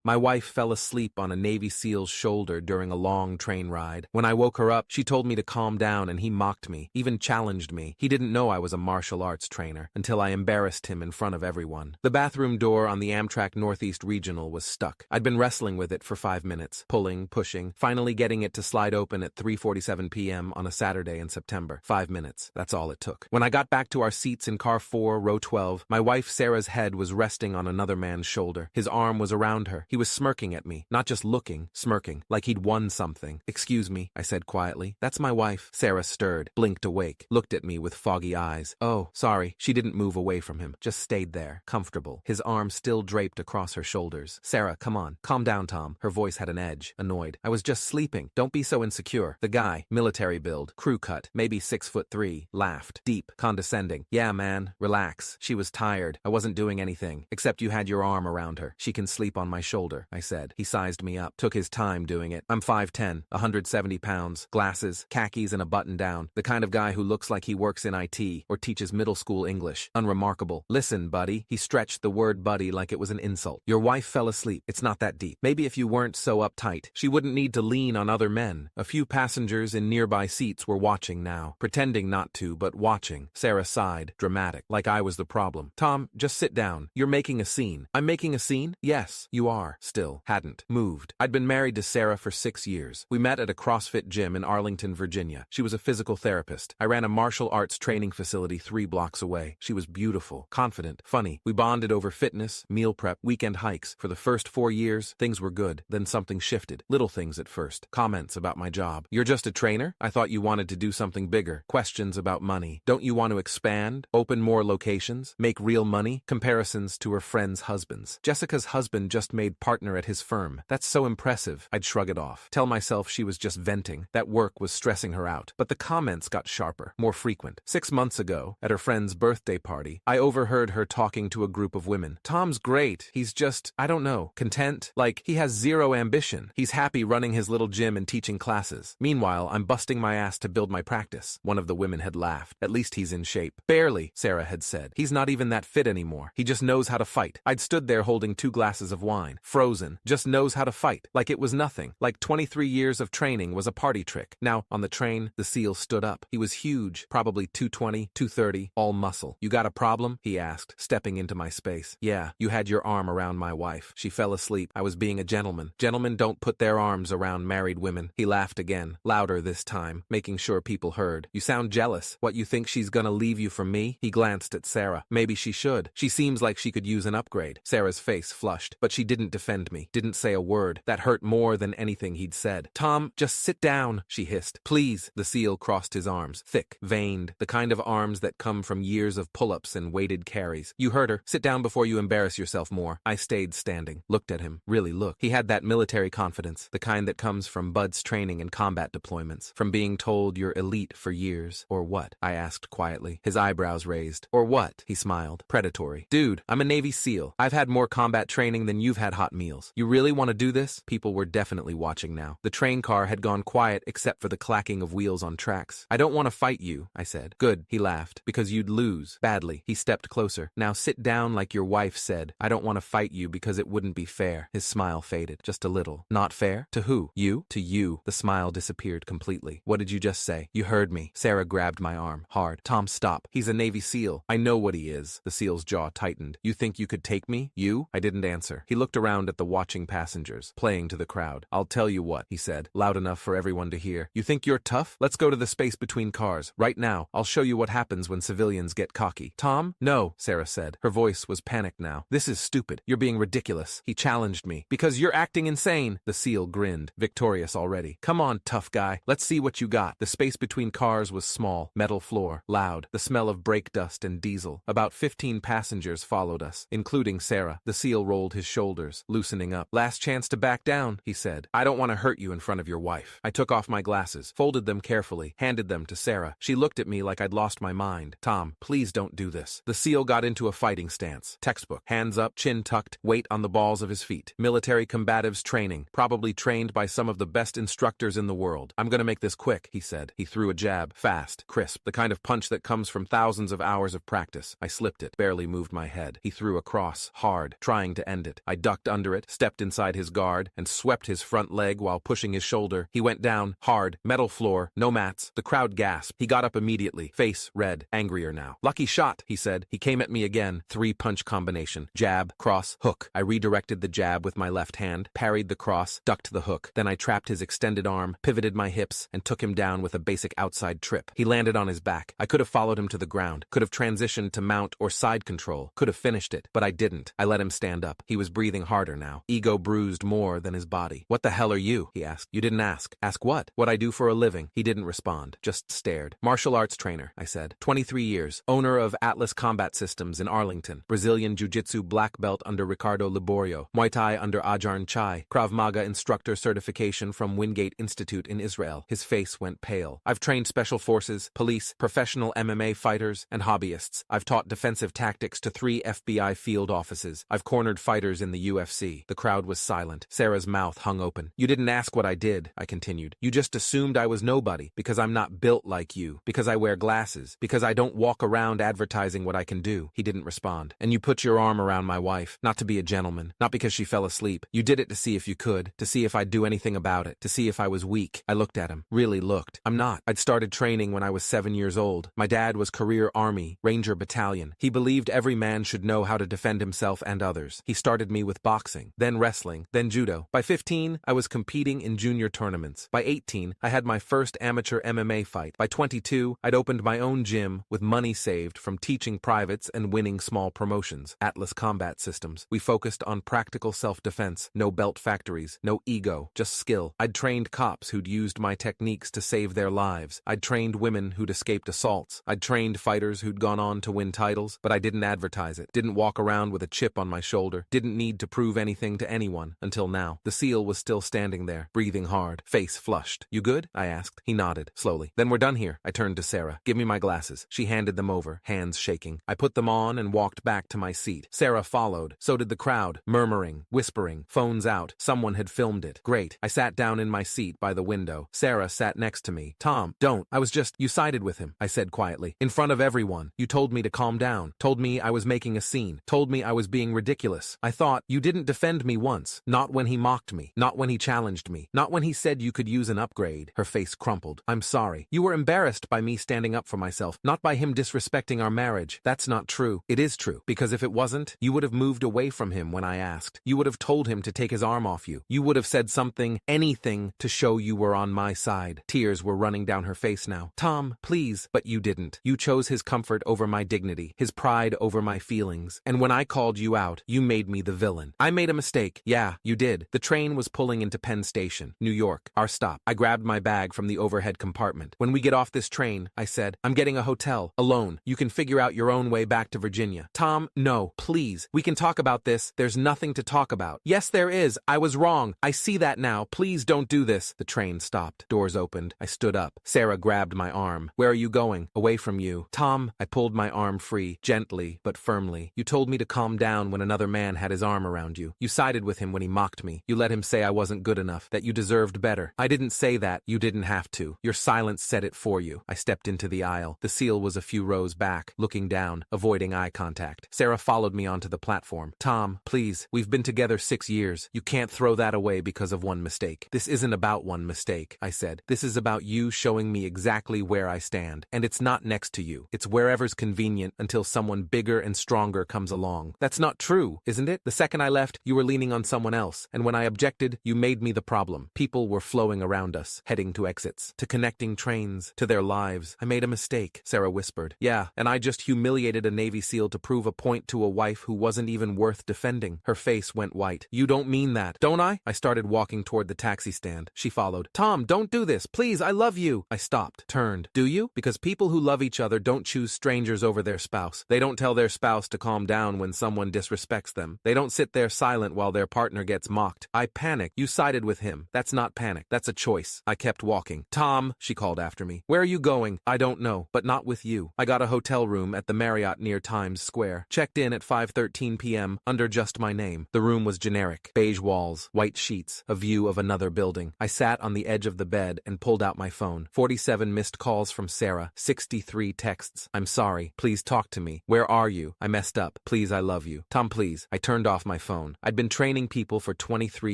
My wife fell asleep on a Navy SEAL's shoulder during a long train ride. When I woke her up, she told me to calm down and he mocked me, even challenged me. He didn't know I was a martial arts trainer until I embarrassed him in front of everyone. The bathroom door on the Amtrak Northeast Regional was stuck. I'd been wrestling with it for 5 minutes, pulling, pushing, finally getting it to slide open at 3:47 p.m. on a Saturday in September. 5 minutes. That's all it took. When I got back to our seats in car 4, row 12, my wife Sarah's head was resting on another man's shoulder. His arm was around her. He was smirking at me, not just looking, smirking, like he'd won something. "Excuse me," I said quietly. "That's my wife." Sarah stirred, blinked awake, looked at me with foggy eyes. "Oh, sorry." She didn't move away from him, just stayed there, comfortable, his arm still draped across her shoulders. "Sarah, come on. Calm down, Tom." Her voice had an edge, annoyed. "I was just sleeping. Don't be so insecure." The guy, military build, crew cut, maybe 6'3", laughed, deep, condescending. "Yeah, man, relax." She was tired. I wasn't doing anything, except you had your arm around her. "She can sleep on my shoulder," I said. He sized me up, took his time doing it. I'm 5'10", 170 pounds, glasses, khakis, and a button-down. The kind of guy who looks like he works in IT or teaches middle school English. Unremarkable. "Listen, buddy." He stretched the word buddy like it was an insult. "Your wife fell asleep. It's not that deep. Maybe if you weren't so uptight, she wouldn't need to lean on other men." A few passengers in nearby seats were watching now, pretending not to, but watching. Sarah sighed, dramatic, like I was the problem. "Tom, just sit down. You're making a scene." "I'm making a scene?" "Yes, you are." Still hadn't moved. I'd been married to Sarah for 6 years. We met at a CrossFit gym in Arlington, Virginia. She was a physical therapist. I ran a martial arts training facility 3 blocks away. She was beautiful, confident, funny. We bonded over fitness, meal prep, weekend hikes. For the first 4 years, things were good. Then something shifted. Little things at first. Comments about my job. "You're just a trainer? I thought you wanted to do something bigger." Questions about money. "Don't you want to expand? Open more locations? Make real money?" Comparisons to her friends' husbands. Jessica's husband just made partner at his firm. "That's so impressive." I'd shrug it off. Tell myself she was just venting. That work was stressing her out. But the comments got sharper, more frequent. 6 months ago, at her friend's birthday party, I overheard her talking to a group of women. "Tom's great. He's just, I don't know, content. Like, he has zero ambition. He's happy running his little gym and teaching classes. Meanwhile, I'm busting my ass to build my practice." One of the women had laughed. "At least he's in shape." "Barely," Sarah had said. "He's not even that fit anymore. He just knows how to fight." I'd stood there holding 2 glasses of wine, frozen. Just knows how to fight. Like it was nothing. Like 23 years of training was a party trick. Now, on the train, the SEAL stood up. He was huge, probably 220, 230, all muscle. "You got a problem?" he asked, stepping into my space. "Yeah, you had your arm around my wife. She fell asleep. I was being a gentleman. Gentlemen don't put their arms around married women." He laughed again, louder this time, making sure people heard. "You sound jealous. What, you think she's gonna leave you for me?" He glanced at Sarah. "Maybe she should. She seems like she could use an upgrade." Sarah's face flushed, but she didn't defend me, didn't say a word. That hurt more than anything he'd said. "Tom, just sit down," she hissed. "Please." The SEAL crossed his arms, thick, veined, the kind of arms that come from years of pull-ups and weighted carries. "You heard her. Sit down before you embarrass yourself more." I stayed standing, looked at him, really looked. He had that military confidence, the kind that comes from buds training and combat deployments, from being told you're elite for years. "Or what?" I asked quietly, his eyebrows raised. "Or what?" He smiled. "Predatory." "Dude, I'm a Navy SEAL. I've had more combat training than you've had hot meals. You really want to do this?" People were definitely watching now. The train car had gone quiet except for the clacking of wheels on tracks. "I don't want to fight you," I said. "Good," he laughed, "because you'd lose. Badly." He stepped closer. "Now sit down like your wife said. I don't want to fight you because it wouldn't be fair." His smile faded, just a little. "Not fair? To who? You?" "To you." The smile disappeared completely. "What did you just say?" "You heard me." Sarah grabbed my arm, hard. "Tom, stop. He's a Navy SEAL. I know what he is." The SEAL's jaw tightened. "You think you could take me? You?" I didn't answer. He looked around at the watching passengers, playing to the crowd. "I'll tell you what," he said, loud enough for everyone to hear. "You think you're tough? Let's go to the space between cars. Right now. I'll show you what happens when civilians get cocky." "Tom?" "No," Sarah said. Her voice was panicked now. "This is stupid. You're being ridiculous." He challenged me. "Because you're acting insane." The SEAL grinned, victorious already. "Come on, tough guy. Let's see what you got." The space between cars was small, metal floor, loud, the smell of brake dust and diesel. About 15 passengers followed us, including Sarah. The SEAL rolled his shoulders, loosening up. "Last chance to back down," he said. "I don't want to hurt you in front of your wife." I took off my glasses, folded them carefully, handed them to Sarah. She looked at me like I'd lost my mind. "Tom, please don't do this." The SEAL got into a fighting stance. Textbook. Hands up, chin tucked, weight on the balls of his feet. Military combatives training, probably trained by some of the best instructors in the world. "I'm gonna make this quick," he said. He threw a jab, fast, crisp, the kind of punch that comes from thousands of hours of practice. I slipped it, barely moved my head. He threw a cross, hard, trying to end it. I ducked under it, stepped inside his guard, and swept his front leg while pushing his shoulder. He went down, hard, metal floor, no mats. The crowd gasped. He got up immediately, face red, angrier now. "Lucky shot," he said. He came at me again. 3-punch combination. Jab, cross, hook. I redirected the jab with my left hand, parried the cross, ducked the hook. Then I trapped his extended arm, pivoted my hips, and took him down with a basic outside trip. He landed on his back. I could have followed him to the ground, could have transitioned to mount or side control, could have finished it, but I didn't. I let him stand up. He was breathing harder now. Ego bruised more than his body. "What the hell are you?" he asked. "You didn't ask." "Ask what?" "What I do for a living." He didn't respond, just stared. "Martial arts trainer," I said. 23 years. Owner of Atlas Combat Systems in Arlington. Brazilian Jiu-Jitsu black belt under Ricardo Liborio. Muay Thai under Ajarn Chai. Krav Maga instructor certification from Wingate Institute in Israel. His face went pale. "I've trained special forces, police, professional MMA fighters, and hobbyists. I've taught defensive tactics to 3 FBI field offices. I've cornered fighters in the UFC." The crowd was silent. Sarah's mouth hung open. "You didn't ask what I did," I continued. "You just assumed I was nobody, because I'm not built like you, because I wear glasses, because I don't walk around advertising what I can do." He didn't respond. "And you put your arm around my wife, not to be a gentleman, not because she fell asleep. You did it to see if you could, to see if I'd do anything about it, to see if I was weak." I looked at him. Really looked. "I'm not. I'd started training when I was 7 years old. My dad was career Army, Ranger Battalion. He believed every man should know how to defend himself and others. He started me with boxing, then wrestling, then judo. By 15, I was competing in junior tournaments. By 18, I had my first amateur MMA fight. By 22, I'd opened my own gym with money saved from teaching privates and winning small promotions. Atlas Combat Systems. We focused on practical self-defense, no belt factories, no ego, just skill. I'd trained cops who'd used my techniques to save their lives. I'd trained women who'd escaped assaults. I'd trained fighters who'd gone on to win titles, but I didn't advertise it. Didn't walk around with a chip on my shoulder. Didn't need to prove anything to anyone, until now. The SEAL was still standing there, breathing hard, face flushed. "You good?" I asked. He nodded, slowly. "Then we're done here." I turned to Sarah. "Give me my glasses." She handed them over, hands shaking. I put them on and walked back to my seat. Sarah followed. So did the crowd, murmuring, whispering, phones out. Someone had filmed it. Great. I sat down in my seat by the window. Sarah sat next to me. "Tom, don't. I was just, you sided with him," I said quietly. "In front of everyone. You told me to calm down. Told me I was making a scene. Told me I was being ridiculous. I thought, you didn't defend me once. Not when he mocked me. Not when he challenged me. Not when he said you could use an upgrade." Her face crumpled. "I'm sorry. You were embarrassed by me standing up for myself, not by him disrespecting our marriage. That's not true. It is true. Because if it wasn't, you would have moved away from him when I asked. You would have told him to take his arm off you. You would have said something, anything, to show you were on my side." Tears were running down her face now. "Tom, please." "But you didn't. You chose his comfort over my dignity, his pride over my feelings. And when I called you out, you made me the villain. I made a mistake. Yeah, you did." The train was pulling into Penn Station, New York, our stop. I grabbed my bag from the overhead compartment. "When we get off this train," I said, "I'm getting a hotel, alone. You can figure out your own way back to Virginia." "Tom, no, please. We can talk about this. There's nothing to talk about." "Yes, there is. I was wrong. I see that now. Please don't do this." The train stopped. Doors opened. I stood up. Sarah grabbed my arm. "Where are you going?" "Away from you." "Tom," I pulled my arm free, gently but firmly. "You told me to calm down when another man had his arm around you. You sided with him when he mocked me. You let him say I wasn't good enough, that you deserved better. I didn't say that. You didn't have to. Your silence said it for you." I stepped into the aisle. The SEAL was a few rows back, looking down, avoiding eye contact. Sarah followed me onto the platform. "Tom, please. We've been together 6 years. You can't throw that away because of one mistake." "This isn't about one mistake," I said. "This is about you showing me exactly where I stand. And it's not next to you. It's wherever's convenient until someone bigger and stronger comes along." "That's not true, isn't it? The second I left, you were leaning on someone else. And when I objected, you made me the problem." People were flowing around us, heading to exits, to connecting trains, to their lives. "I made a mistake," Sarah whispered. "Yeah, and I just humiliated a Navy SEAL to prove a point to a wife who wasn't even worth defending." Her face went white. "You don't mean that." "Don't I?" I started walking toward the taxi stand. She followed. "Tom, don't do this. Please, I love you." I stopped, turned. "Do you?" Because people who love each other don't choose strangers over their spouse. They don't tell their spouse to calm down when someone disrespects them. They don't sit there silent while their partner gets mocked. I panicked. "You sided with him." "That's not panic. That's a choice." I kept walking. "Tom," she called after me. "Where are you going?" "I don't know, but not with you." I got a hotel room at the Marriott near Times Square. Checked in at 5:13 p.m. under just my name. The room was generic. Beige walls, white sheets, a view of another building. I sat on the edge of the bed and pulled out my phone. 47 missed calls from Sarah. 63 texts. "I'm sorry. Please talk to me. Where are you? I messed up. Please, I love you. Tom, please." I turned off my phone. phone. I'd been training people for 23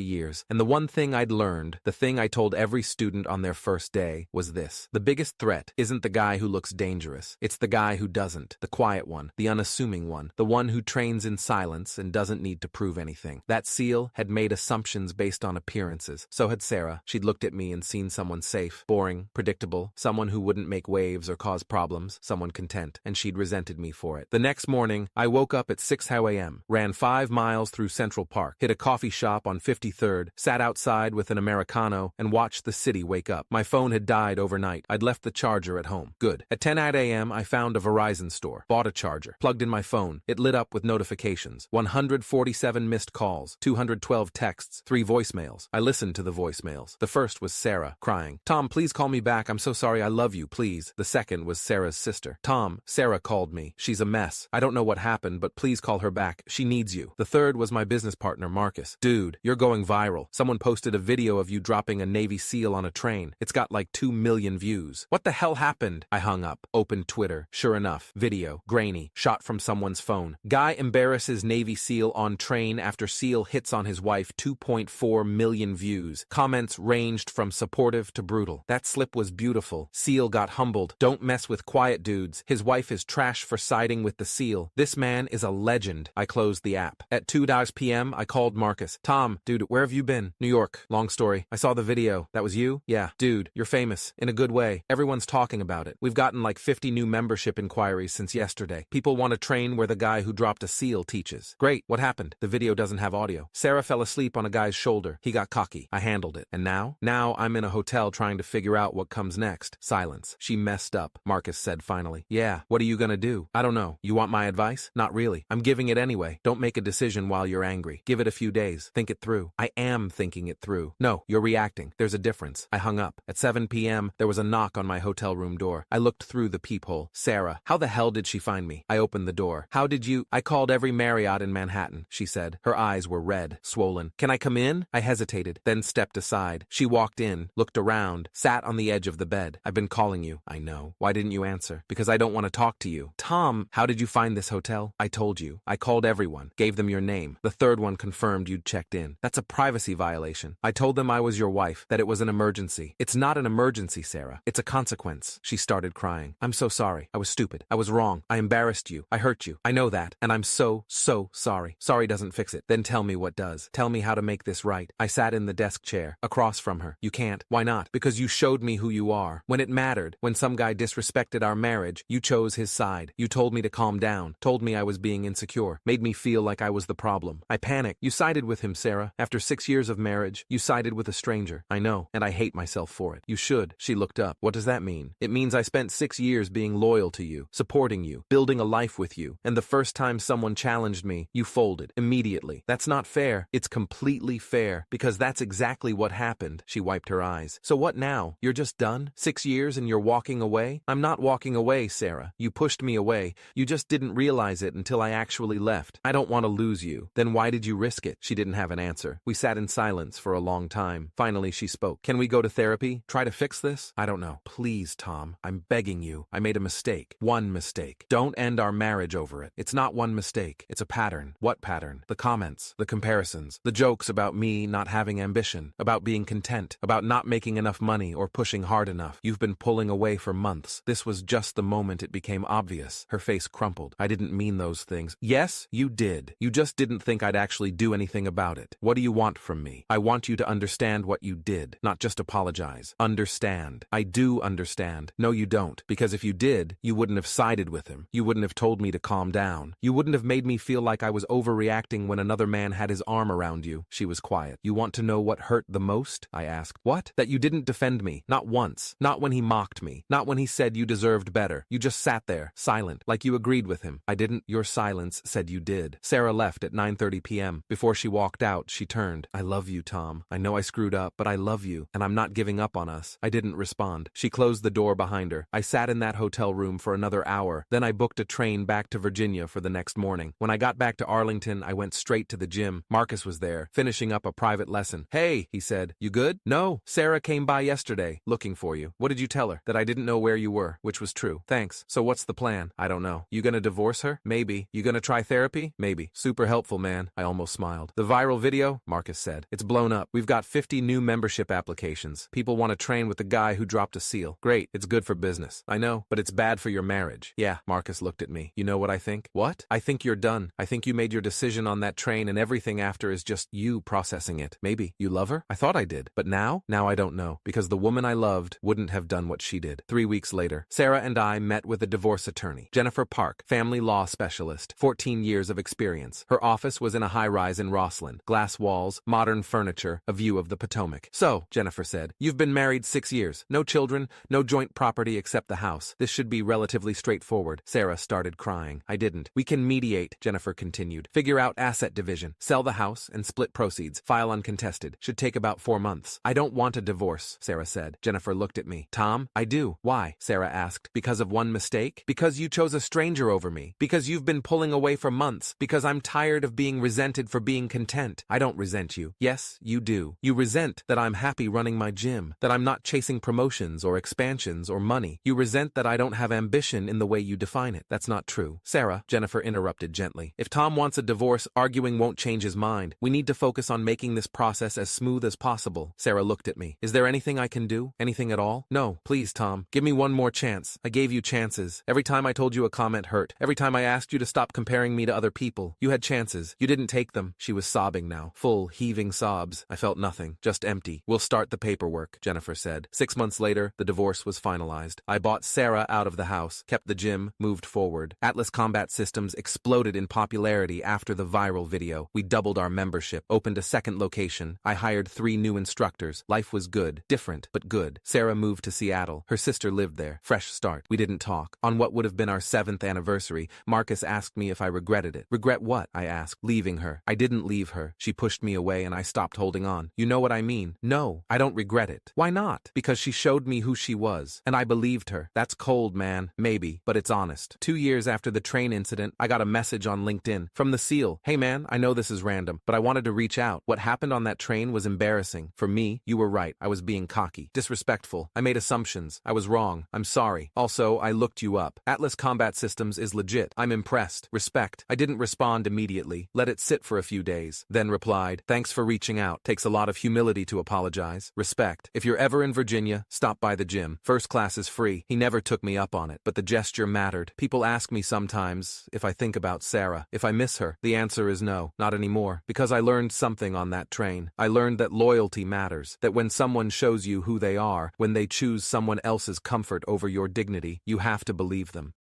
years, and the one thing I'd learned, the thing I told every student on their first day, was this. The biggest threat isn't the guy who looks dangerous. It's the guy who doesn't. The quiet one, the unassuming one, the one who trains in silence and doesn't need to prove anything. That SEAL had made assumptions based on appearances. So had Sarah. She'd looked at me and seen someone safe, boring, predictable, someone who wouldn't make waves or cause problems, someone content, and she'd resented me for it. The next morning, I woke up at 6 a.m., ran 5 miles through Central Park, hit a coffee shop on 53rd, sat outside with an Americano, and watched the city wake up. My phone had died overnight. I'd left the charger at home. Good. At 10 a.m., I found a Verizon store, bought a charger, plugged in my phone. It lit up with notifications. 147 missed calls, 212 texts, 3 voicemails. I listened to the voicemails. The first was Sarah, crying, "Tom, please call me back. I'm so sorry. I love you, please." The second was Sarah's sister. "Tom, Sarah called me. She's a mess. I don't know what happened, but please call her back. She needs you." The third was my business partner, Marcus. "Dude, you're going viral. Someone posted a video of you dropping a Navy SEAL on a train. It's got like 2 million views. What the hell happened?" I hung up, opened Twitter. Sure enough, video, grainy, shot from someone's phone. Guy embarrasses Navy SEAL on train after SEAL hits on his wife. 2.4 million views. Comments ranged from supportive to brutal. That slip was beautiful. SEAL got humbled. Don't mess with quiet dudes. His wife is trash for siding with the SEAL. This man is a legend. I closed the app. At 2 p.m., I called Marcus. "Tom, dude, where have you been?" "New York. Long story. I saw the video. That was you?" "Yeah." "Dude, you're famous. In a good way. Everyone's talking about it. We've gotten like 50 new membership inquiries since yesterday. People want to train where the guy who dropped a SEAL teaches." "Great. What happened?" "The video doesn't have audio. Sarah fell asleep on a guy's shoulder. He got cocky. I handled it. And now? Now I'm in a hotel trying to figure out what comes next." Silence. "She messed up," Marcus said finally. "Yeah. What are you gonna do?" "I don't know. You want my advice?" "Not really. I'm giving it anyway. Don't make a decision while you're angry. Give it a few days. Think it through." "I am thinking it through." "No, you're reacting. There's a difference." I hung up. At 7 p.m., there was a knock on my hotel room door. I looked through the peephole. "Sarah. How the hell did she find me?" I opened the door. "How did you—" "I called every Marriott in Manhattan," she said. Her eyes were red, swollen. "Can I come in?" I hesitated, then stepped aside. She walked in, looked around, sat on the edge of the bed. "I've been calling you." "I know. Why didn't you answer?" "Because I don't want to talk to you." "Tom, how did you find this hotel?" "I told you. I called everyone, gave them your name. The third one confirmed you'd checked in." "That's a privacy violation." "I told them I was your wife, that it was an emergency." "It's not an emergency, Sarah. It's a consequence." She started crying. "I'm so sorry. I was stupid. I was wrong. I embarrassed you. I hurt you. I know that. And I'm so sorry. Sorry doesn't fix it." "Then tell me what does. Tell me how to make this right." I sat in the desk chair, across from her. "You can't." "Why not?" "Because you showed me who you are. When it mattered, when some guy disrespected our marriage, you chose his side. You told me to calm down, told me I was being insecure, made me feel like I was the problem. I panicked. You sided with him, Sarah. After 6 years of marriage, you sided with a stranger. I know, and I hate myself for it." "You should." She looked up. "What does that mean?" "It means I spent 6 years being loyal to you, supporting you, building a life with you, and the first time someone challenged me, you folded, immediately. That's not fair." "It's completely fair, because that's exactly what happened." She wiped her eyes. "So what now? You're just done? 6 years and you're walking away?" "I'm not walking away, Sarah. You pushed me away. You just didn't realize it until I actually left. I don't want to lose you." "Then why did you risk it?" She didn't have an answer. We sat in silence for a long time. Finally, she spoke. "Can we go to therapy? Try to fix this?" "I don't know." "Please, Tom. I'm begging you. I made a mistake. One mistake. Don't end our marriage over it. It's not one mistake. It's a pattern." "What pattern?" "The comments, the comparisons, the jokes about me not having ambition, about being content, about not making enough money or pushing hard enough. You've been pulling away for months. This was just the moment it became obvious." Her face crumpled. "I didn't mean those things." "Yes, you did. You just didn't think I'd actually do anything about it. What do you want from me?" "I want you to understand what you did, not just apologize. Understand." "I do understand." "No, you don't. Because if you did, you wouldn't have sided with him. You wouldn't have told me to calm down. You wouldn't have made me feel like I was overreacting when another man had his arm around you." She was quiet. "You want to know what hurt the most?" I asked. "What?" "That you didn't defend me. Not once. Not when he mocked me. Not when he said you deserved better. You just sat there, silent, like you agreed with him." "I didn't." "Your silence said you did." Sarah left at 9:30 p.m. Before she walked out, she turned. "I love you, Tom. I know I screwed up, but I love you, and I'm not giving up on us." I didn't respond. She closed the door behind her. I sat in that hotel room for another hour. Then I booked a train back to Virginia for the next morning. When I got back to Arlington, I went straight to the gym. Marcus was there, finishing up a private lesson. "Hey," he said. "You good?" "No. Sarah came by yesterday, looking for you." "What did you tell her?" "That I didn't know where you were," which was true. "Thanks. So what's the plan?" "I don't know." "You gonna divorce her?" "Maybe." "You gonna try therapy?" "Maybe." "Super helpful, man." man, I almost smiled. The viral video? Marcus said. It's blown up. We've got 50 new membership applications. People want to train with the guy who dropped a seal. Great, it's good for business. I know, but it's bad for your marriage. Yeah, Marcus looked at me. You know what I think? What? I think you're done. I think you made your decision on that train and everything after is just you processing it. Maybe. You love her? I thought I did. But now? Now I don't know. Because the woman I loved wouldn't have done what she did. 3 weeks later, Sarah and I met with a divorce attorney. Jennifer Park, family law specialist, 14 years of experience. Her office was in a high-rise in Rosslyn. Glass walls, modern furniture, a view of the Potomac. So, Jennifer said, you've been married 6 years. No children, no joint property except the house. This should be relatively straightforward. Sarah started crying. I didn't. We can mediate, Jennifer continued. Figure out asset division. Sell the house and split proceeds. File uncontested. Should take about 4 months. I don't want a divorce, Sarah said. Jennifer looked at me. Tom, I do. Why? Sarah asked. Because of one mistake? Because you chose a stranger over me. Because you've been pulling away for months. Because I'm tired of being resented for being content. I don't resent you. Yes, you do. You resent that I'm happy running my gym, that I'm not chasing promotions or expansions or money. You resent that I don't have ambition in the way you define it. That's not true. Sarah, Jennifer interrupted gently. If Tom wants a divorce, arguing won't change his mind. We need to focus on making this process as smooth as possible. Sarah looked at me. Is there anything I can do? Anything at all? No. Please, Tom. Give me one more chance. I gave you chances. Every time I told you a comment hurt. Every time I asked you to stop comparing me to other people. You had chances. You didn't take them. She was sobbing now. Full, heaving sobs. I felt nothing. Just empty. We'll start the paperwork, Jennifer said. 6 months later, the divorce was finalized. I bought Sarah out of the house, kept the gym, moved forward. Atlas Combat Systems exploded in popularity after the viral video. We doubled our membership, opened a second location. I hired 3 new instructors. Life was good. Different, but good. Sarah moved to Seattle. Her sister lived there. Fresh start. We didn't talk. On what would have been our 7th anniversary, Marcus asked me if I regretted it. Regret what? I asked. Leaving her. I didn't leave her. She pushed me away and I stopped holding on. You know what I mean? No, I don't regret it. Why not? Because she showed me who she was, and I believed her. That's cold, man. Maybe, but it's honest. 2 years after the train incident, I got a message on LinkedIn from the SEAL. Hey man, I know this is random, but I wanted to reach out. What happened on that train was embarrassing. For me, you were right. I was being cocky, disrespectful. I made assumptions. I was wrong. I'm sorry. Also, I looked you up. Atlas Combat Systems is legit. I'm impressed. Respect. I didn't respond immediately. Let it sit for a few days. Then replied, thanks for reaching out. Takes a lot of humility to apologize. Respect. If you're ever in Virginia, stop by the gym. First class is free. He never took me up on it, but the gesture mattered. People ask me sometimes if I think about Sarah, if I miss her. The answer is no, not anymore. Because I learned something on that train. I learned that loyalty matters. That when someone shows you who they are, when they choose someone else's comfort over your dignity, you have to believe them.